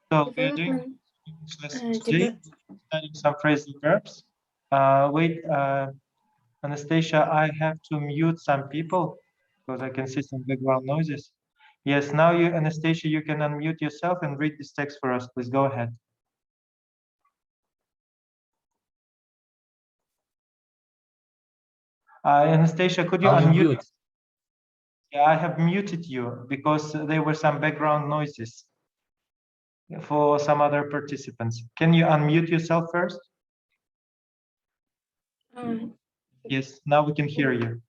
So we are doing Development, lesson today, studying some phrasal verbs. Wait, Anastasia, I have to mute some people because I can see some background noises. Yes, now you, Anastasia, you can unmute yourself and read this text for us. Please go ahead. Anastasia, could you unmute? Yeah, I have muted you because there were some background noises for some other participants. Can you unmute yourself first? Yes, now we can hear you.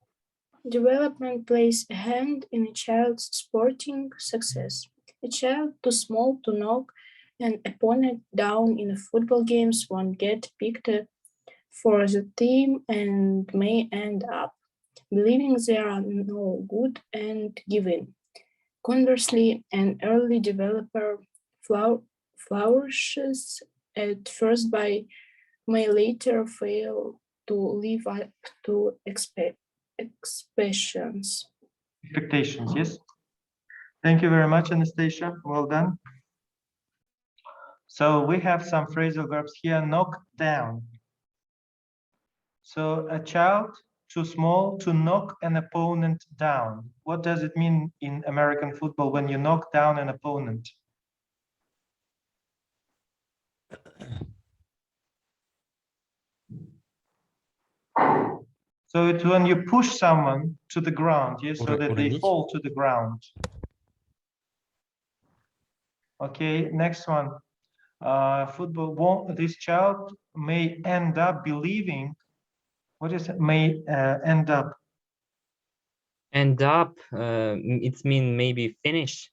Development plays a hand in a child's sporting success. A child too small to knock an opponent down in a football games won't get picked for the team and may end up believing they are no good and give in. Conversely, an early developer flourishes at first but may later fail to live up to expectations. Expectations, yes. Thank you very much, Anastasia. Well done. So we have some phrasal verbs here. Knock down. So a child too small to knock an opponent down. What does it mean in American football when you knock down an opponent? So it's when you push someone to the ground, yes, so that they fall to the ground. Okay, next one. Football won't, this child may end up believing, what is it, may end up? End up, it means maybe finish.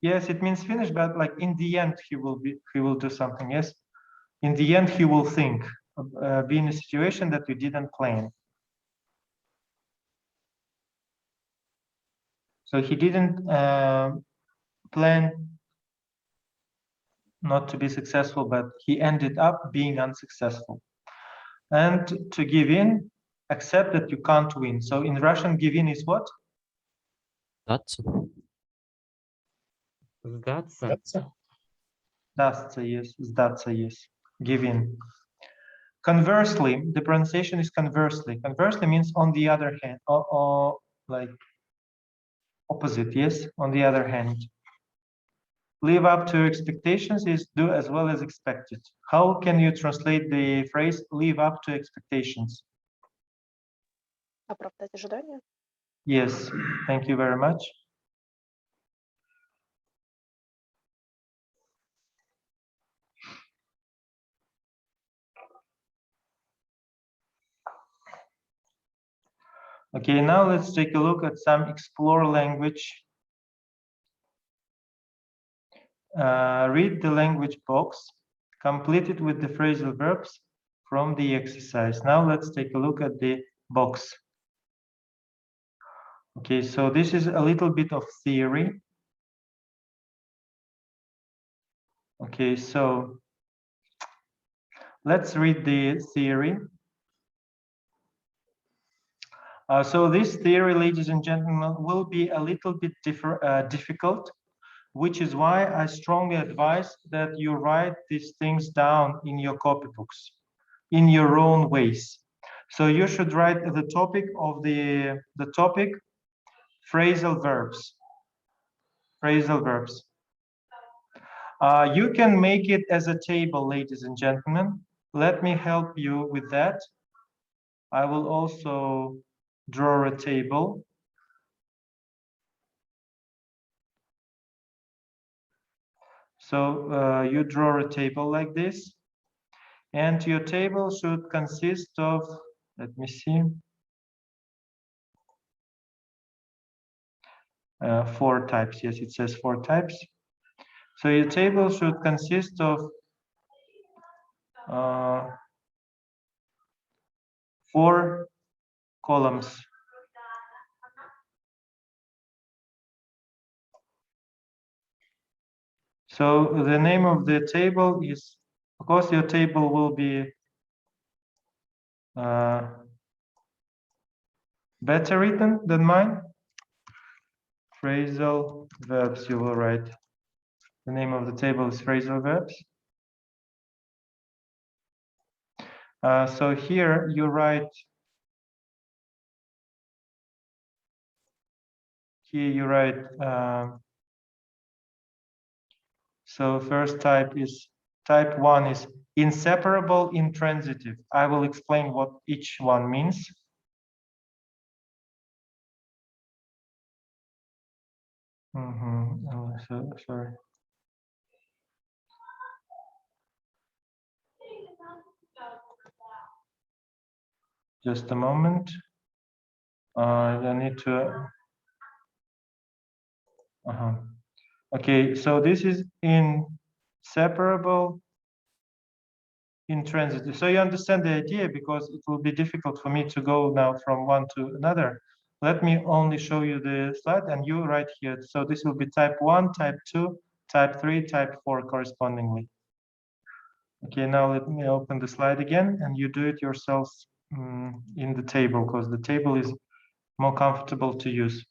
Yes, it means finish, but like in the end, he will do something, yes? In the end, he will think, be in a situation that you didn't plan. So he didn't plan not to be successful, but he ended up being unsuccessful. And to give in, accept that you can't win. So in Russian, give in is what? Sdаться. Sdаться, yes. Sdаться, yes. Give in. Conversely, the pronunciation is conversely. Conversely means on the other hand, or like opposite, yes, on the other hand. Live up to expectations is do as well as expected. How can you translate the phrase live up to expectations? Оправдать ожидания. Yes, thank you very much. Okay, now let's take a look at some explore language. Read the language box, complete it with the phrasal verbs from the exercise. Now let's take a look at the box. Okay, so this is a little bit of theory. Okay, so let's read the theory. So this theory, ladies and gentlemen, will be a little bit difficult, which is why I strongly advise that you write these things down in your copybooks in your own ways. So you should write the topic of the topic, phrasal verbs. Phrasal verbs. You can make it as a table, ladies and gentlemen. Let me help you with that. I will also draw a table. So you draw a table like this, and your table should consist of, let me see, 4 types. Yes, it says 4 types. So your table should consist of 4 columns. So the name of the table is, of course, your table will be better written than mine. Phrasal verbs you will write. The name of the table is phrasal verbs. So here you write. Here you write. So first type 1 is inseparable intransitive. I will explain what each one means. Oh, sorry. Just a moment. I need to. Okay, so this is inseparable intransitive. So you understand the idea, because it will be difficult for me to go now from one to another. Let me only show you the slide and you write here. So this will be type 1, type 2, type 3, type 4 correspondingly. Okay, now let me open the slide again and you do it yourselves in the table, because the table is more comfortable to use.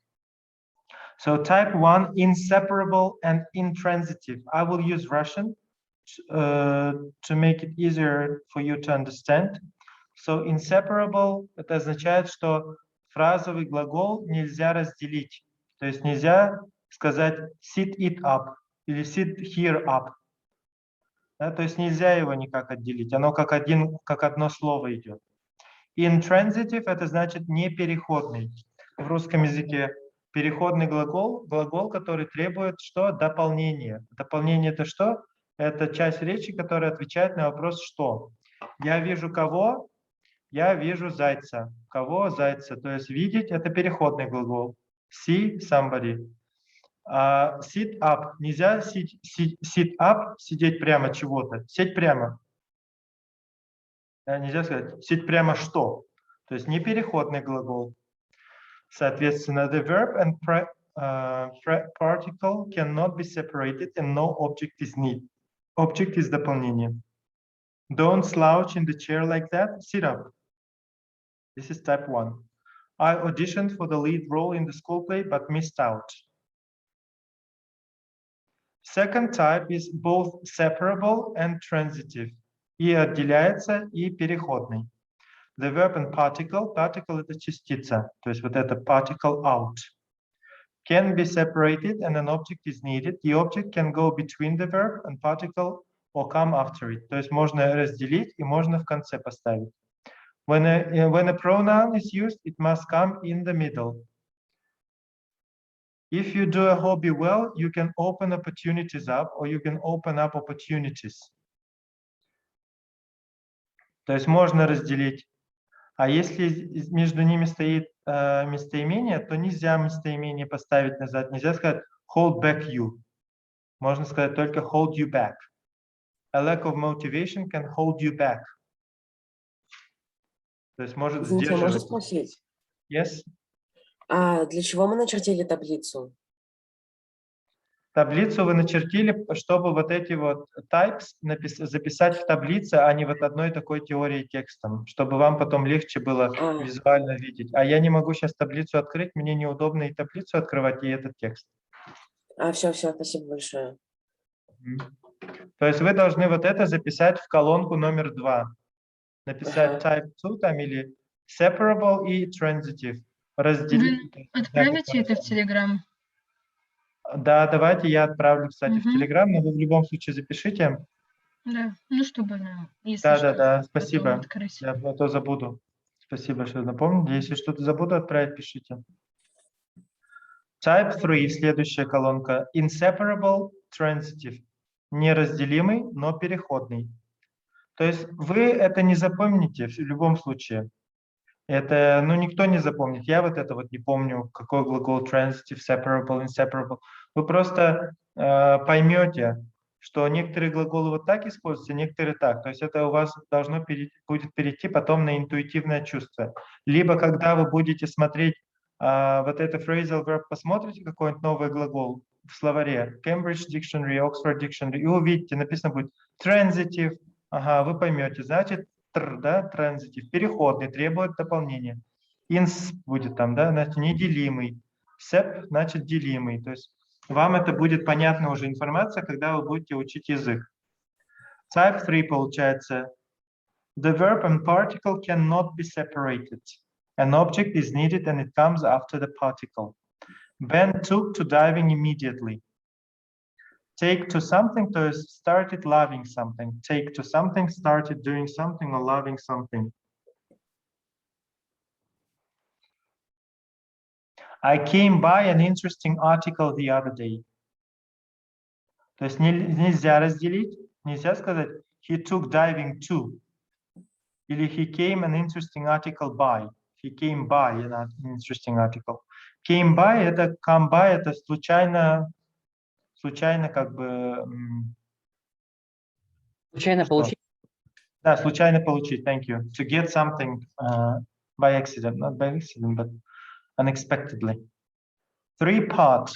So type 1, inseparable and intransitive. I will use Russian to make it easier for you to understand. So inseparable — это означает, что фразовый глагол нельзя разделить. То есть нельзя сказать sit it up или sit here up. Да, то есть нельзя его никак отделить. Оно как одно слово идет. Intransitive — это значит непереходный. В русском языке переходный глагол, который требует что? Дополнение. Дополнение — это что? Это часть речи, которая отвечает на вопрос «что?». Я вижу кого? Я вижу зайца. Кого? Зайца. То есть видеть — это переходный глагол. See somebody. Sit up. Нельзя sit up, сидеть прямо чего-то. Сидеть прямо. Нельзя сказать sit прямо что? То есть не переходный глагол. Соответственно, the verb and particle cannot be separated and no object is needed. Object is дополнение. Don't slouch in the chair like that. Sit up. This is type 1. I auditioned for the lead role in the school play but missed out. Second type is both separable and transitive. И отделяется, и переходный. The verb and particle. Particle — это частица. То есть вот это particle out. Can be separated and an object is needed. The object can go between the verb and particle or come after it. То есть можно разделить и можно в конце поставить. When a pronoun is used, it must come in the middle. If you do a hobby well, you can open opportunities up or you can open up opportunities. То есть можно разделить. А если между ними стоит местоимение, то нельзя местоимение поставить назад. Нельзя сказать hold back you. Можно сказать только hold you back. A lack of motivation can hold you back. То есть может Извините, можно сдерживать. спросить? Yes. А для чего мы начертили таблицу? Таблицу вы начертили, чтобы вот эти вот types записать в таблице, а не вот одной такой теорией текстом, чтобы вам потом легче было визуально видеть. А я не могу сейчас таблицу открыть, мне неудобно и таблицу открывать, и этот текст. Все, спасибо большое. То есть вы должны вот это записать в колонку номер 2. Написать type 2 там или separable и transitive. Разделить. Вы отправите это в Telegram? Да, давайте я отправлю, кстати, в Telegram, но вы в любом случае запишите. Да, ну чтобы нам, если что, Да, спасибо. открыть. Я то забуду. Спасибо, что напомнили. Если что-то забуду отправить, пишите. Type 3, следующая колонка. Inseparable, transitive. Неразделимый, но переходный. То есть вы это не запомните в любом случае. Это, никто не запомнит. Я вот это вот не помню, какой глагол transitive, separable, inseparable. Вы просто поймете, что некоторые глаголы вот так используются, некоторые так. То есть это у вас должно будет перейти потом на интуитивное чувство. Либо когда вы будете смотреть вот это phrasal verb, посмотрите какой-нибудь новый глагол в словаре, Cambridge Dictionary, Oxford Dictionary, и увидите, написано будет transitive. Ага, вы поймете, значит, да, transitive, переходный, требует дополнения. Ins будет там, да, значит, неделимый. Sep, значит, делимый. То есть Вам это будет понятна уже информация, когда вы будете учить язык. Type 3 получается. The verb and particle cannot be separated. An object is needed and it comes after the particle. Ben took to diving immediately. Take to something, to started loving something. Take to something, started doing something or loving something. I came by an interesting article the other day. То есть нельзя разделить, нельзя сказать he took diving to. Или he came an interesting article by. He came by an interesting article. Came by это come by это случайно как бы. Случайно получить. Да, случайно получить. Thank you. To get something by accident, not by accident, but unexpectedly. 3 parts.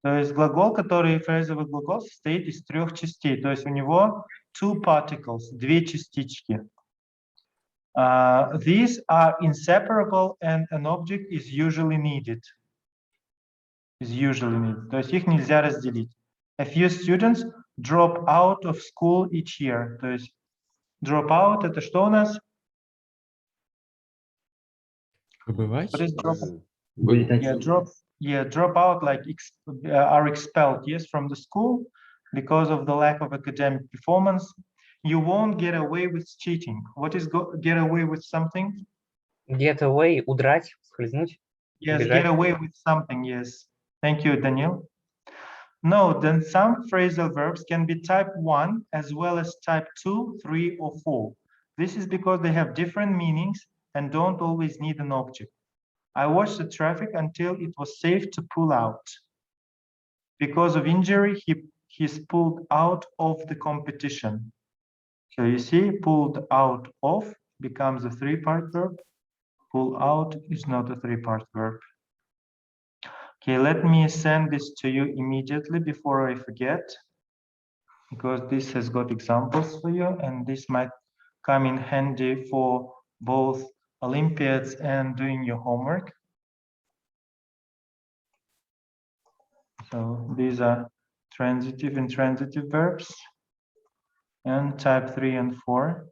То есть глагол, который фразовый глагол, состоит из 3 частей. То есть у него 2 particles, 2 частички. These are inseparable and an object is usually needed. То есть их нельзя разделить. A few students drop out of school each year. То есть drop out это что у нас? Выбывать? Drop out like are expelled, yes, from the school because of the lack of academic performance. You won't get away with cheating. What is get away with something? Get away, удрать, скользнуть. Yes, убежать. get away with something, yes. Thank you, Daniel. No, then some phrasal verbs can be type 1 as well as type 2, 3, or 4. This is because they have different meanings and don't always need an object. I watched the traffic until it was safe to pull out. Because of injury, he's pulled out of the competition. So you see, pulled out of becomes a 3-part verb. Pull out is not a 3-part verb. Okay, let me send this to you immediately before I forget, because this has got examples for you, and this might come in handy for both Olympiads and doing your homework. So these are transitive and intransitive verbs, and type 3 and 4.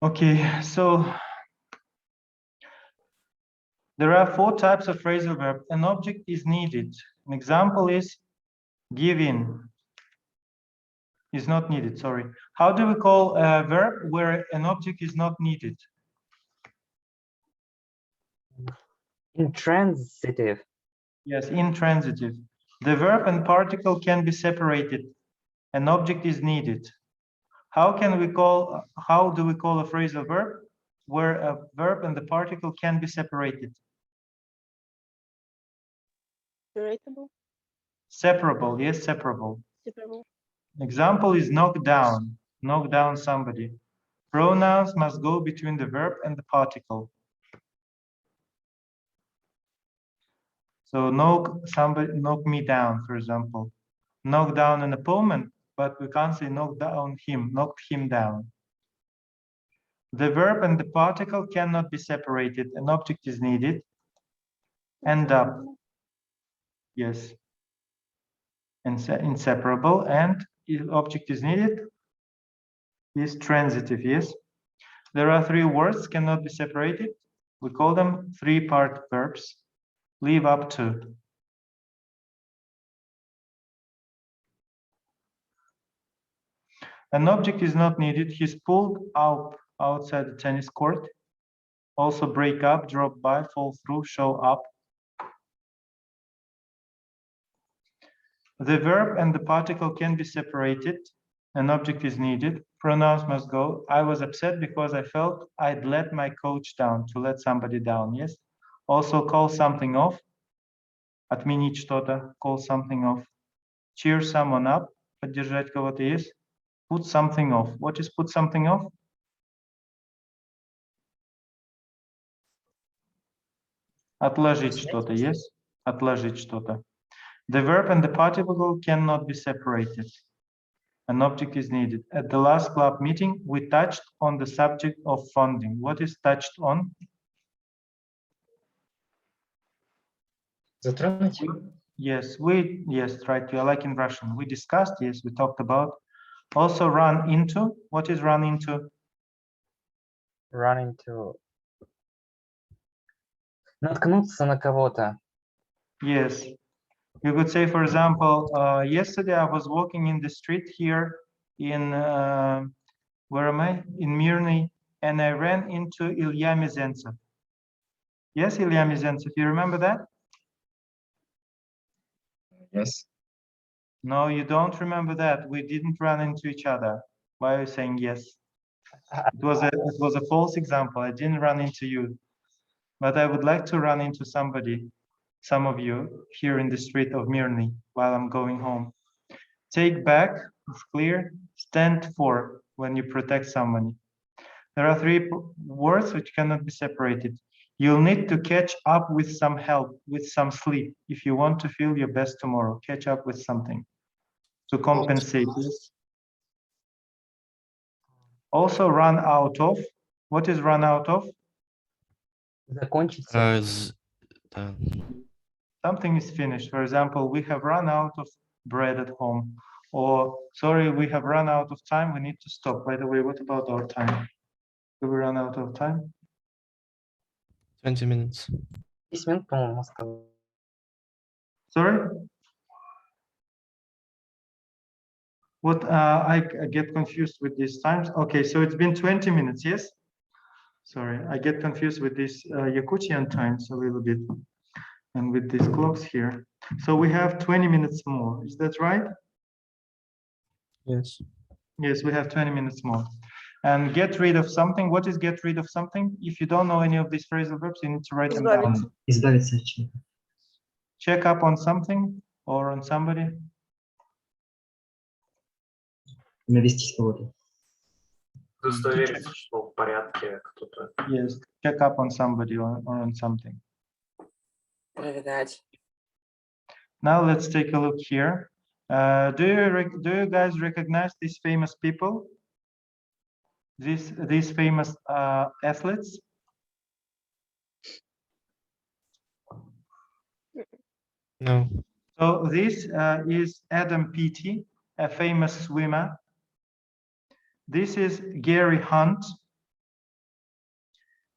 Okay, so there are 4 types of phrasal verb. An object is needed. An example is given. Is not needed, sorry. How do we call a verb where an object is not needed? Intransitive. Yes, intransitive. The verb and particle can be separated. An object is needed. How do we call a phrasal verb where a verb and the particle can be separated? Separable. Separable, yes, separable. Separable. Example is knock down somebody. Pronouns must go between the verb and the particle. So knock me down, for example. Knock down an opponent, but we can't say knock him down. The verb and the particle cannot be separated. An object is needed. End up, yes. Inseparable, and if object is needed, is transitive, yes. There are 3 words cannot be separated. We call them 3-part verbs. Live up to. An object is not needed. He's pulled out outside the tennis court. Also break up, drop by, fall through, show up. The verb and the particle can be separated. An object is needed. Pronouns must go. I was upset because I felt I'd let my coach down, to let somebody down, yes. Also call something off. Отменить что-то, call something off. Cheer someone up, поддержать кого-то, yes. Put something off. What is put something off? Отложить что-то, yes? Отложить что-то. The verb and the participle cannot be separated. An object is needed. At the last club meeting, we touched on the subject of funding. What is touched on? Затронуть. Yes, right. You like in Russian. We discussed, yes, we talked about. Also run into. What is run into? Run into. Наткнуться на кого-то. Yes. You could say, for example, yesterday I was walking in the street here in, where am I? In Mirny, and I ran into Ilya Mizentsev. Yes, Ilya Mizentsev, you remember that? Yes. No, you don't remember that. We didn't run into each other. Why are you saying yes? It was a false example. I didn't run into you. But I would like to run into somebody, some of you, here in the street of Mirny while I'm going home. Take back, it's clear. Stand for, when you protect someone. There are three words which cannot be separated. You'll need to catch up with some help, with some sleep, if you want to feel your best tomorrow. Catch up with something to compensate this. Also run out of. What is run out of? Закончится. Да. Something is finished. For example, we have run out of bread at home. Or, sorry, we have run out of time. We need to stop. By the way, what about our time? Do we run out of time? 20 minutes. 10 минут, по-моему, сказал. Sorry? What I get confused with these times. Okay, so it's been 20 minutes, yes? Sorry, I get confused with these Yakutian times a little bit and with these clocks here. So we have 20 minutes more, is that right? Yes. Yes, we have 20 minutes more. And get rid of something. What is get rid of something? If you don't know any of these phrasal verbs, you need to write them down. Избавиться от чего-то. Check up on something or on somebody. Навестись кого-то. Удостовериться, что в порядке кто-то. Yes, check up on somebody or on something. Проверять. Now let's take a look here. Do you guys recognize these famous people? These famous athletes? No. So this is Adam Peaty, a famous swimmer. This is Gary Hunt.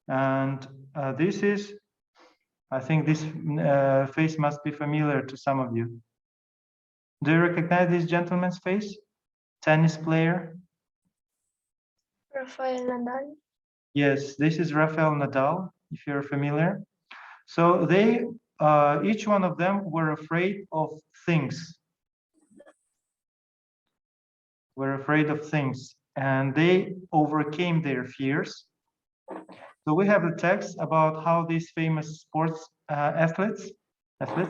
And this is, I think this face must be familiar to some of you. Do you recognize this gentleman's face? Tennis player? Rafael Nadal. Yes, this is Rafael Nadal, if you're familiar. So they, each one of them were afraid of things. Were afraid of things, and they overcame their fears. So we have the text about how these famous sports athletes,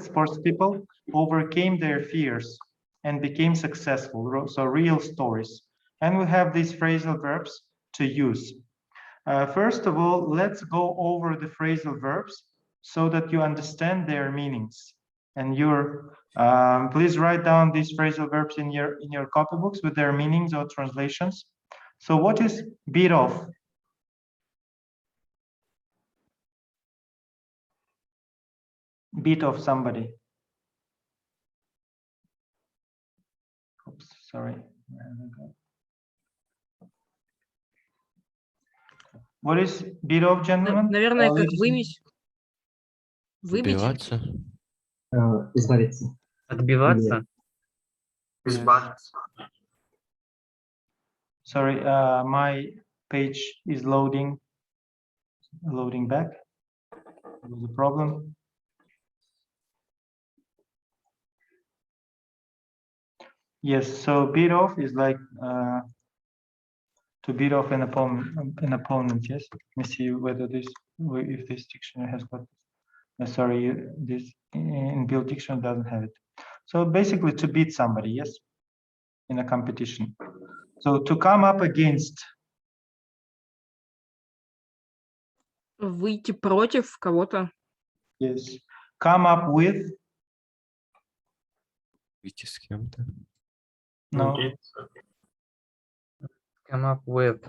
sports people, overcame their fears and became successful. So real stories. And we have these phrasal verbs to use. First of all, let's go over the phrasal verbs so that you understand their meanings. And please write down these phrasal verbs in your copybooks with their meanings or translations. So what is beat off? Beat off somebody. Oops, sorry. What is beat off, gentlemen? Наверное, как вымесь. Выбить. Убиваться. Избавиться. Отбиваться. Избавиться. Sorry, my page is loading back. There's a problem. Yes, so beat off is like to beat off an opponent. Yes, let me see whether if this dictionary has got. Sorry, this inbuilt dictionary doesn't have it. So basically, to beat somebody, yes, in a competition. So to come up against. Выйти против кого-то. Yes. Come up with. Выйти с кем-то. No. Come up with.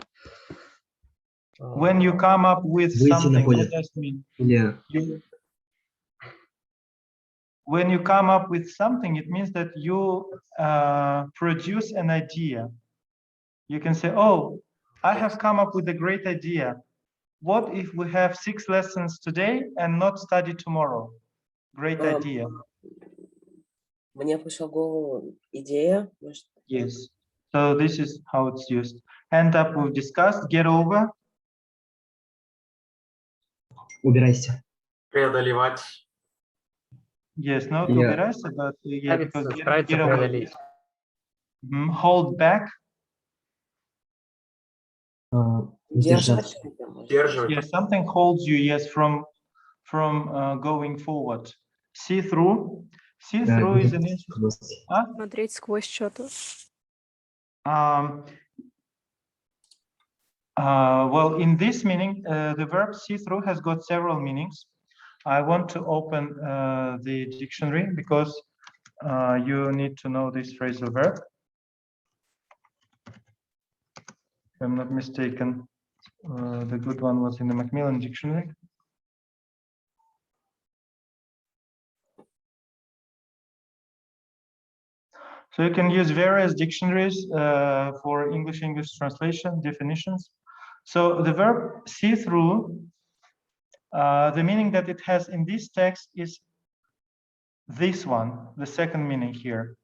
When you come up with Выйти на something, поле. what does it mean? Или When you come up with something, it means that you produce an idea. You can say, oh, I have come up with a great idea. What if we have 6 lessons today and not study tomorrow? Great idea. Мне пришла в голову идея. Может, Yes. So this is how it's used. End up, we've discussed. Get over. убирайся. Преодолевать. Yes, not Yeah. убирайся, but yeah, because Справиться, get over. преодолеть. Hold back. Держаться. Сдерживать. Yes, something holds you, yes, from going forward. See through. See through is an Смотреть сквозь что-то. Well, in this meaning, the verb see through has got several meanings. I want to open the dictionary because you need to know this phrasal verb. If I'm not mistaken, the good one was in the Macmillan dictionary. So you can use various dictionaries for English translation definitions. So the verb see through, the meaning that it has in this text is this one, the second meaning here.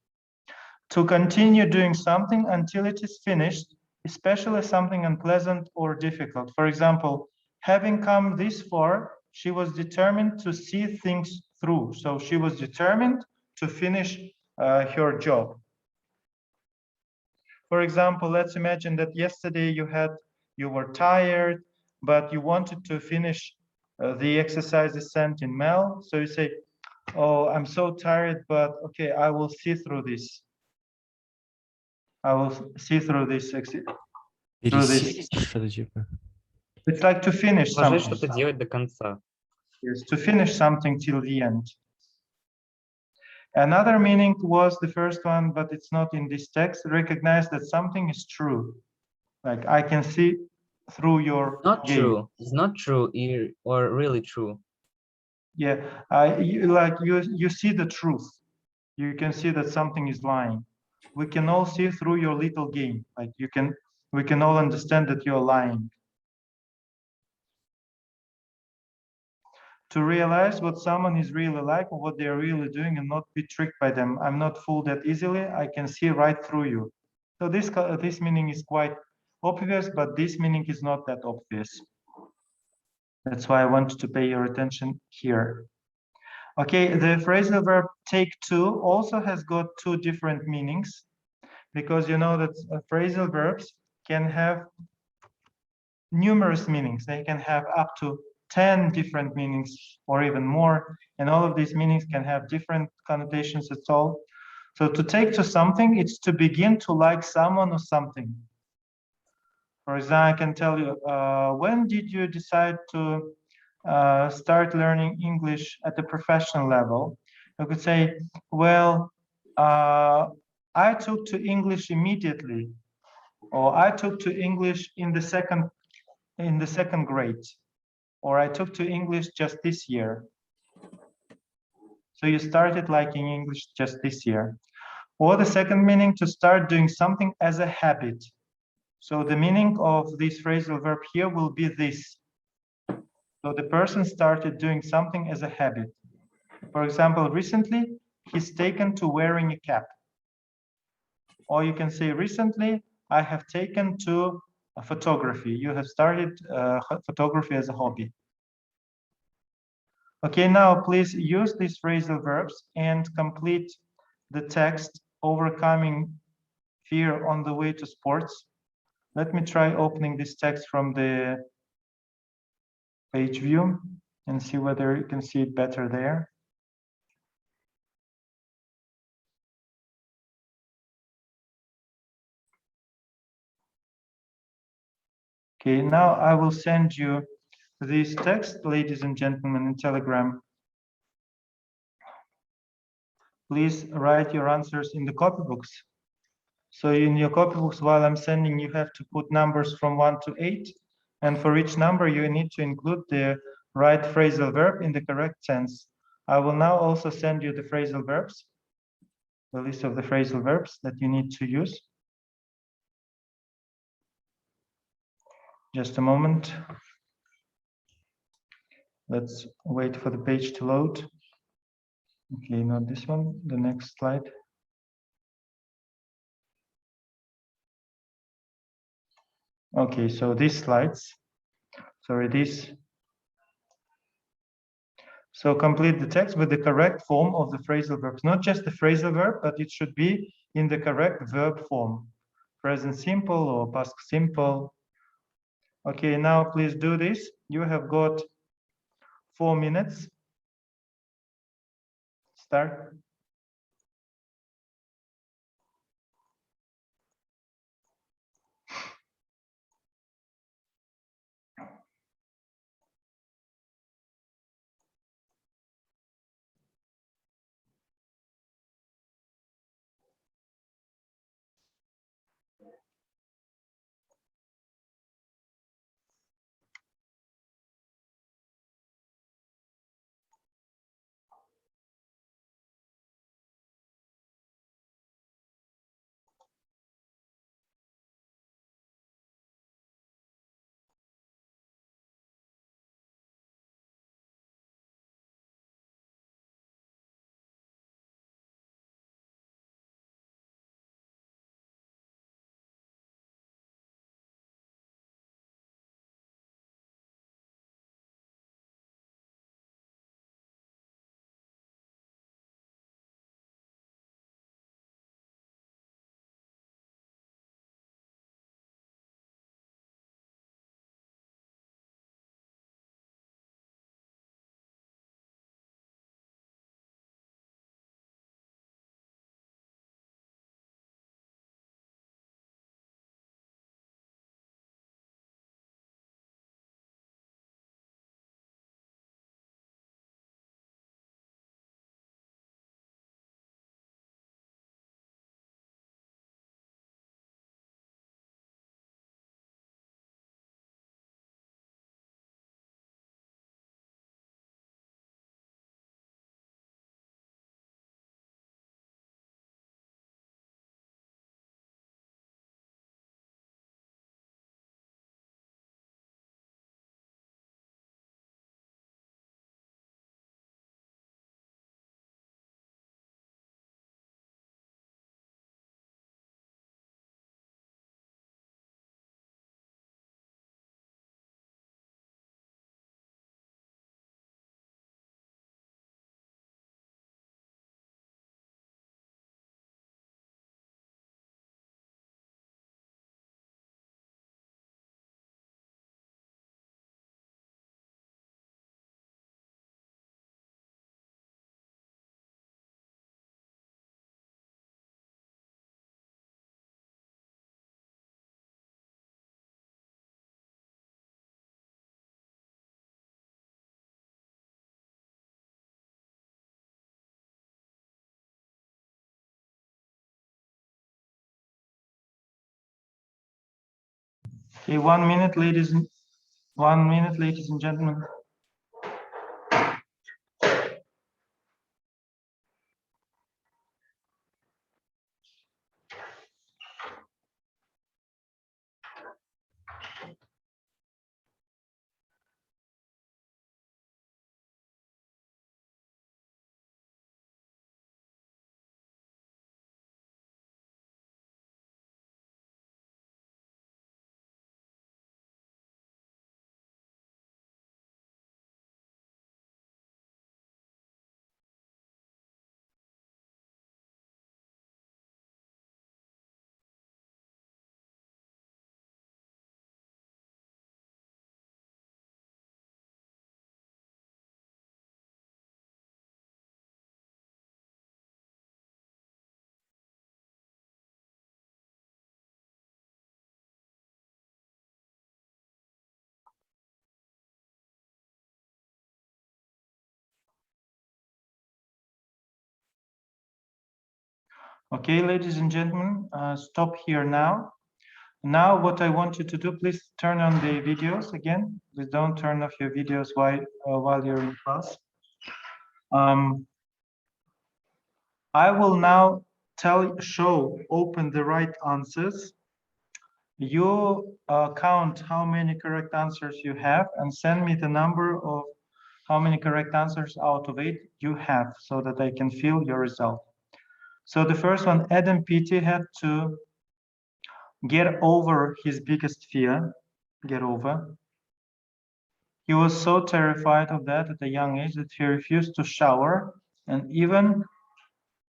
To continue doing something until it is finished, especially something unpleasant or difficult. For example, having come this far, she was determined to see things through. So she was determined to finish her job. For example, let's imagine that yesterday you were tired, but you wanted to finish the exercises sent in mail. So you say, oh, I'm so tired, but okay, I will see through this. I will see through this. Что-то типа. It's like to finish Продолжать something. что-то делать до конца. Yes, to finish something till the end. Another meaning was the first one, but it's not in this text. Recognize that something is true. Like I can see through your Not game. true. It's not true or really true. Yeah, you see the truth. You can see that something is lying. We can all see through your little game. Like we can all understand that you're lying. To realize what someone is really like or what they're really doing and not be tricked by them. I'm not fooled that easily. I can see right through you. So this meaning is quite obvious, but this meaning is not that obvious. That's why I want to pay your attention here. Okay, the phrasal verb take two also has got 2 different meanings, because you know that phrasal verbs can have numerous meanings. They can have up to 10 different meanings or even more, and all of these meanings can have different connotations at all. So to take to something, it's to begin to like someone or something. For example, I can tell you, when did you decide to start learning English at the professional level? I could say, well, I took to English immediately, or I took to English in the second grade, or I took to English just this year. So you started liking English just this year. Or the second meaning, to start doing something as a habit. So the meaning of this phrasal verb here will be this. So the person started doing something as a habit. For example, recently, he's taken to wearing a cap. Or you can say, recently, I have taken to photography. You have started photography as a hobby. Okay, now please use these phrasal verbs and complete the text, overcoming fear on the way to sports. Let me try opening this text from the page view and see whether you can see it better there. Okay, now I will send you this text, ladies and gentlemen, in Telegram. please write your answers in the copybooks. So in your copybooks, while I'm sending, you have to put numbers from 1 to 8. And for each number, you need to include the right phrasal verb in the correct sense. I will now also send you the phrasal verbs, the list of the phrasal verbs that you need to use. Just a moment. Let's wait for the page to load. Okay, not this one, the next slide. Okay, so these slides, sorry, these. So complete the text with the correct form of the phrasal verbs, not just the phrasal verb, but it should be in the correct verb form, present simple or past simple. Okay, now please do this. You have got 4 minutes. Start. Okay, 1 minute, ladies and gentlemen. Okay, ladies and gentlemen, stop here now. Now what I want you to do, please turn on the videos again. Please don't turn off your videos while you're in class. I will now open the right answers. You count how many correct answers you have and send me the number of how many correct answers out of 8 you have so that I can feel your result. So the first one, Adam Peaty had to get over his biggest fear, He was so terrified of that at a young age that he refused to shower and even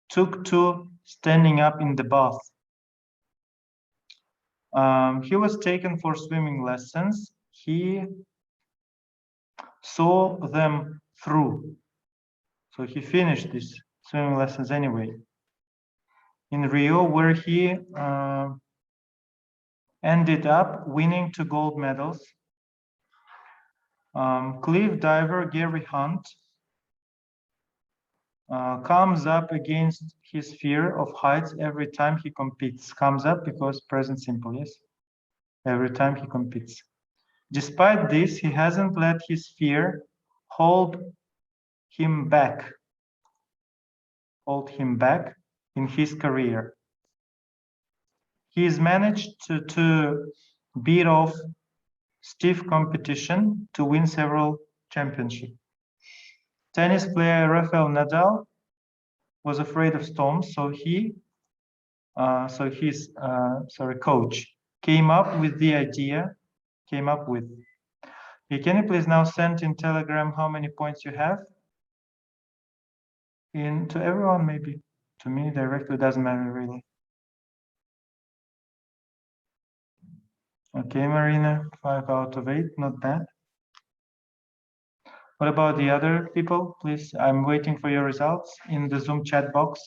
took to standing up in the bath. He was taken for swimming lessons. He saw them through. So he finished these swimming lessons anyway. In Rio, where he ended up winning 2 gold medals. Cliff diver Gary Hunt comes up against his fear of heights every time he competes. Comes up because present simple, yes? Every time he competes. Despite this, he hasn't let his fear hold him back in his career. He's managed to beat off stiff competition to win several championships. Tennis player Rafael Nadal was afraid of storms, so his coach came up with the idea. Okay, can you please now send in Telegram how many points you have? To everyone, maybe. To me directly, doesn't matter really. Okay, Marina, 5 out of 8, not bad. What about the other people? Please, I'm waiting for your results in the Zoom chat box.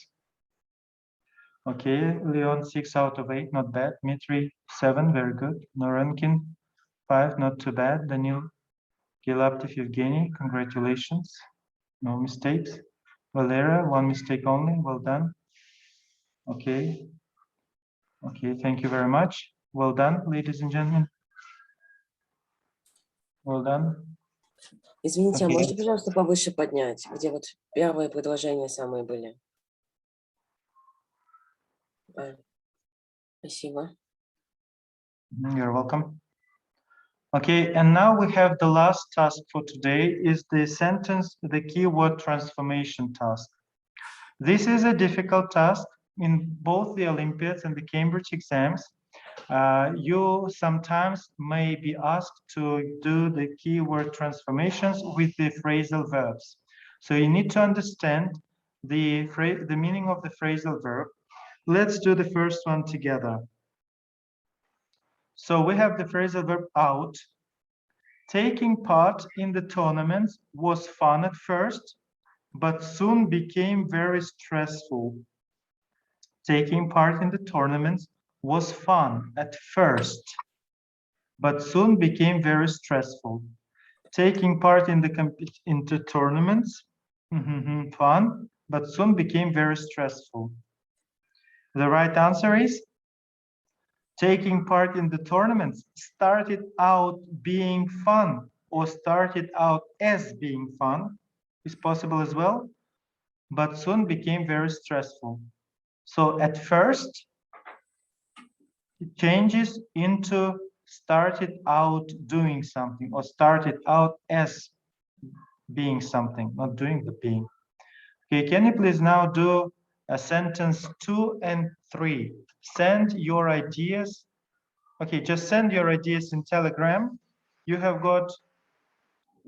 Okay, Leon, 6 out of 8, not bad. Mitri, 7, very good. Norenkin, 5, not too bad. Daniil Gilaptiv Evgeny, congratulations. No mistakes. Valera, 1 mistake only, well done. Okay. Okay, thank you very much. Well done, ladies and gentlemen. Well done. Извините, а Okay. можно, пожалуйста, повыше поднять, где вот первые предложения самые были? Спасибо. You're welcome. Okay, and now we have the last task for today is the keyword transformation task. This is a difficult task in both the Olympiads and the Cambridge exams. You sometimes may be asked to do the keyword transformations with the phrasal verbs. So you need to understand the meaning of the phrasal verb. Let's do the first one together. So we have the phrasal verb out. Taking part in the tournaments was fun at first, but soon became very stressful. Taking part in the tournaments was fun at first, but soon became very stressful. Taking part in the tournaments, fun, but soon became very stressful. The right answer is taking part in the tournaments started out being fun or started out as being fun is possible as well, but soon became very stressful. So at first, it changes into started out doing something or started out as being something, not doing but being. Okay, can you please now do a sentence 2 and 3? Send your ideas. Okay, just send your ideas in Telegram. You have got,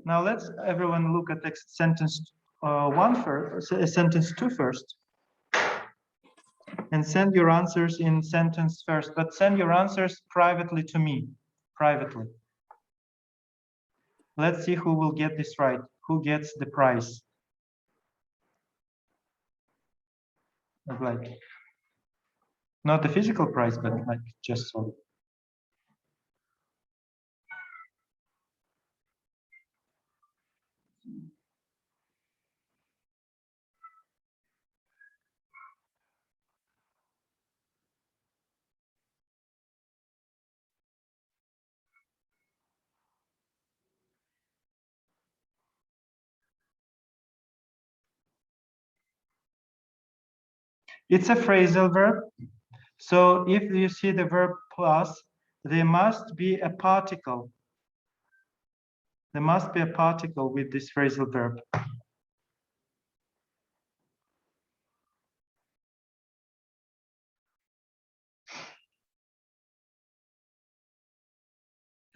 now let's everyone look at text sentence 1 first, sentence 2 first. And send your answers in sentence first, but send your answers privately to me, privately. Let's see who will get this right, who gets the prize. Like, not the physical prize, but like just so. It's a phrasal verb. So if you see the verb plus, there must be a particle. There must be a particle with this phrasal verb.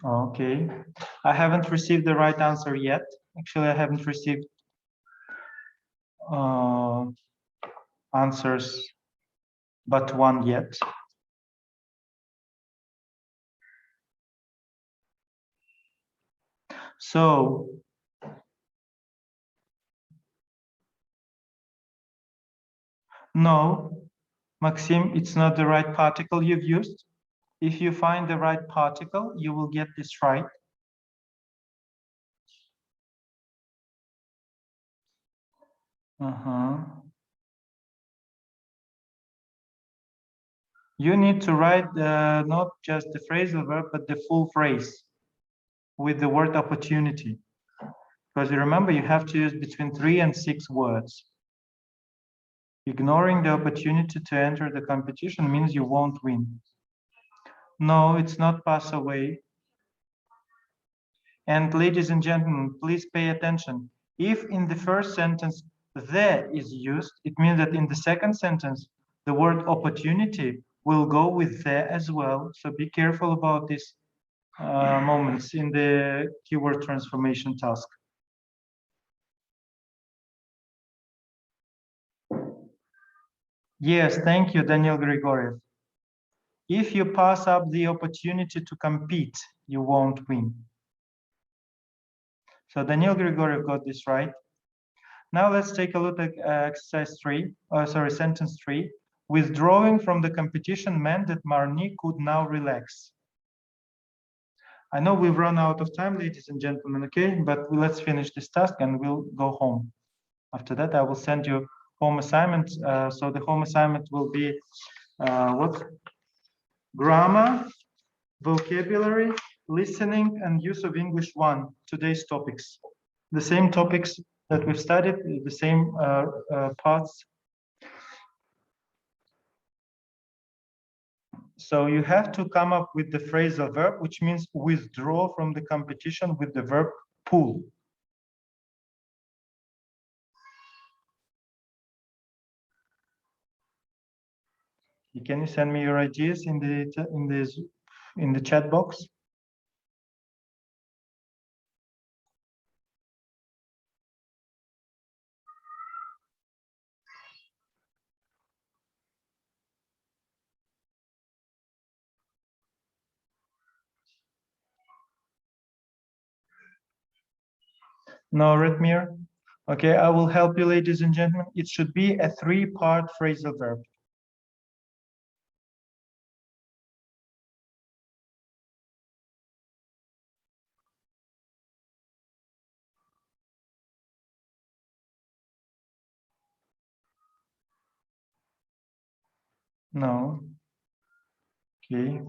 Okay, I haven't received the right answer yet. Actually, I haven't received answers but one yet. So no, Maxim, it's not the right particle you've used. If you find the right particle, you will get this right. You need to write not just the phrasal verb, but the full phrase with the word opportunity. Because you remember, you have to use between 3 and 6 words. Ignoring the opportunity to enter the competition means you won't win. No, it's not pass away. And ladies and gentlemen, please pay attention. If in the first sentence there is used, it means that in the second sentence, the word opportunity will go with there as well. So be careful about these moments in the keyword transformation task. Yes, thank you, Daniel Grigoriev. If you pass up the opportunity to compete, you won't win. So Daniel Grigoriev got this right. Now let's take a look at sentence 3. Withdrawing from the competition meant that Marnie could now relax. I know we've run out of time, ladies and gentlemen, okay? But let's finish this task and we'll go home. After that, I will send you home assignment. So the home assignment will be what? Grammar, vocabulary, listening, and use of English 1, today's topics. The same topics that we've studied, the same parts. So you have to come up with the phrasal verb, which means withdraw from the competition with the verb pull. Can you send me your ideas in the chat box? No, Redmir. Okay, I will help you, ladies and gentlemen. It should be a 3-part phrasal verb. No. Okay.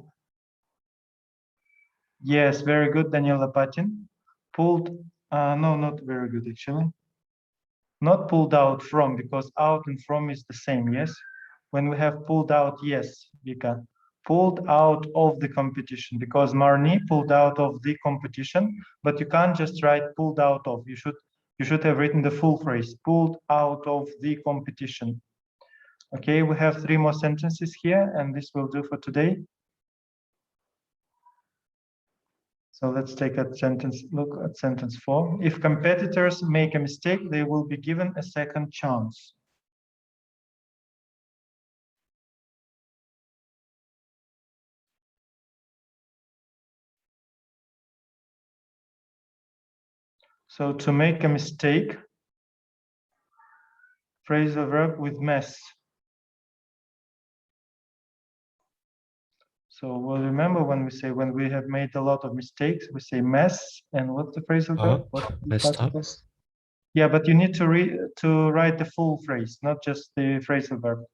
Yes, very good, Daniel Lapatin. Pulled, no, not very good, actually. Not pulled out from, because out and from is the same, yes? When we have pulled out, yes, Vika. Pulled out of the competition, because Marnie pulled out of the competition, but you can't just write pulled out of. You should have written the full phrase, pulled out of the competition. Okay, we have 3 more sentences here, and this will do for today. So let's take a look at sentence 4. If competitors make a mistake, they will be given a second chance. So to make a mistake, phrasal verb with mess. So we'll remember when we have made a lot of mistakes, we say mess, and what's the phrasal verb? Messed up. Yeah, but you need to write the full phrase, not just the phrasal verb.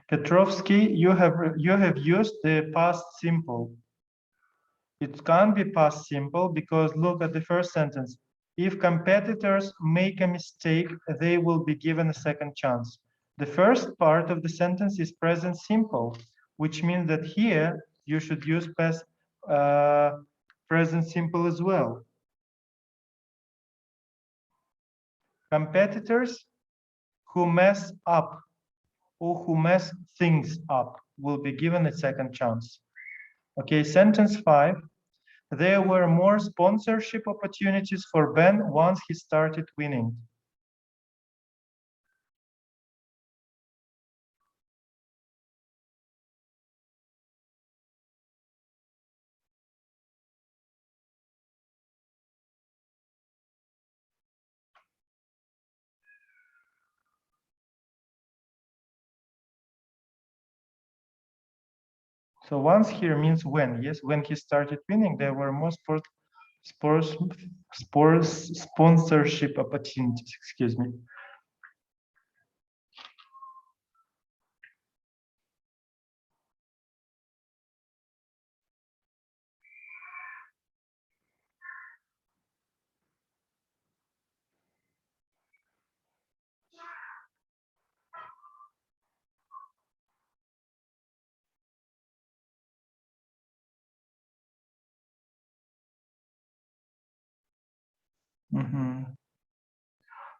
Petrovsky, you have used the past simple. It can't be past simple because look at the first sentence. If competitors make a mistake, they will be given a second chance. The first part of the sentence is present simple, which means that here you should use past present simple as well. Competitors who mess up or who mess things up will be given a second chance. Okay, sentence 5. There were more sponsorship opportunities for Ben once he started winning. So once here means when, yes, when he started winning, there were more sponsorship opportunities, excuse me.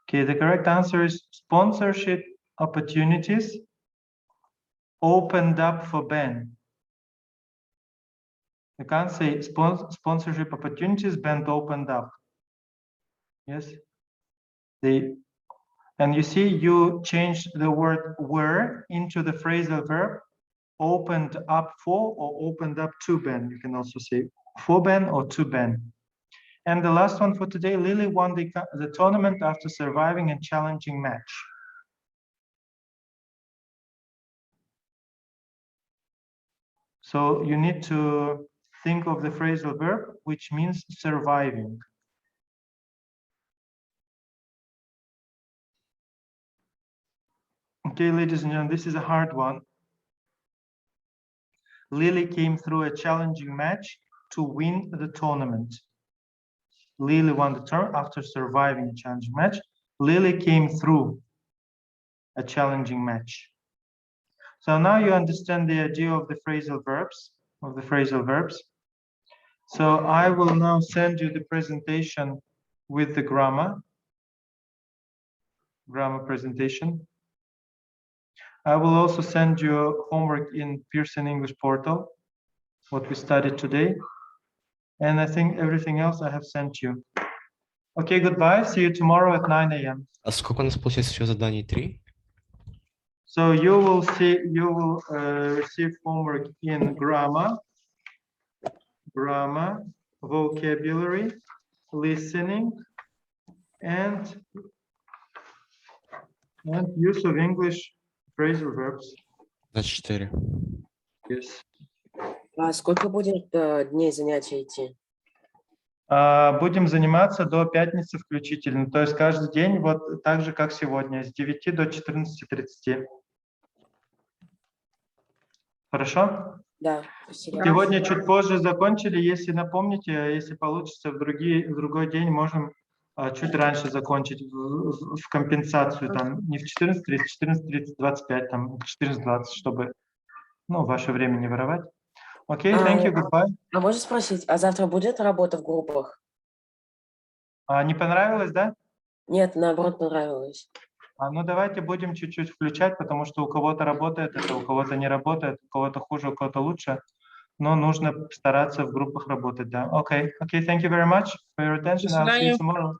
Okay, the correct answer is sponsorship opportunities opened up for Ben. You can't say sponsorship opportunities Ben opened up. Yes, and you see you changed the word were into the phrasal verb opened up for or opened up to Ben. You can also say for Ben or to Ben. And the last one for today, Lily won the tournament after surviving a challenging match. So you need to think of the phrasal verb, which means surviving. Okay, ladies and gentlemen, this is a hard one. Lily came through a challenging match to win the tournament. Lily won the tournament after surviving a challenging match. Lily came through a challenging match. So now you understand the idea of the phrasal verbs, So I will now send you the presentation with the grammar presentation. I will also send you homework in Pearson English portal, what we studied today. And I think everything else I have sent you. Okay, goodbye. See you tomorrow at 9 a.m. А сколько у нас получается еще заданий? 3? So you will receive homework in grammar, vocabulary, listening, and use of English phrasal verbs. Значит, 4. Yes. А сколько будет дней занятий идти? Будем заниматься до пятницы включительно. То есть каждый день, вот так же, как сегодня, с 9 до 14:30. Хорошо? Да, спасибо. Сегодня чуть позже закончили. Если напомните, если получится, в другой день можем чуть раньше закончить в компенсацию. Там не в 14:30, 14:30, 25, там 14:20, чтобы ваше время не воровать. Окей, thank you, goodbye. А можно спросить, а завтра будет работа в группах? Не понравилось, да? Нет, наоборот, понравилось. Ну, давайте будем чуть-чуть включать, потому что у кого-то работает это, у кого-то не работает, у кого-то хуже, у кого-то лучше. Но нужно стараться в группах работать, да. Okay, thank you very much for your attention. I'll see you tomorrow.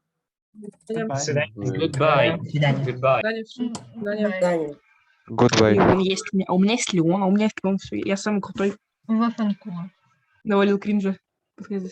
Goodbye. Goodbye. Goodbye. Goodbye. У меня есть Леон, все. Я самый крутой. Во Франко. Навалил кринжа. До свидания.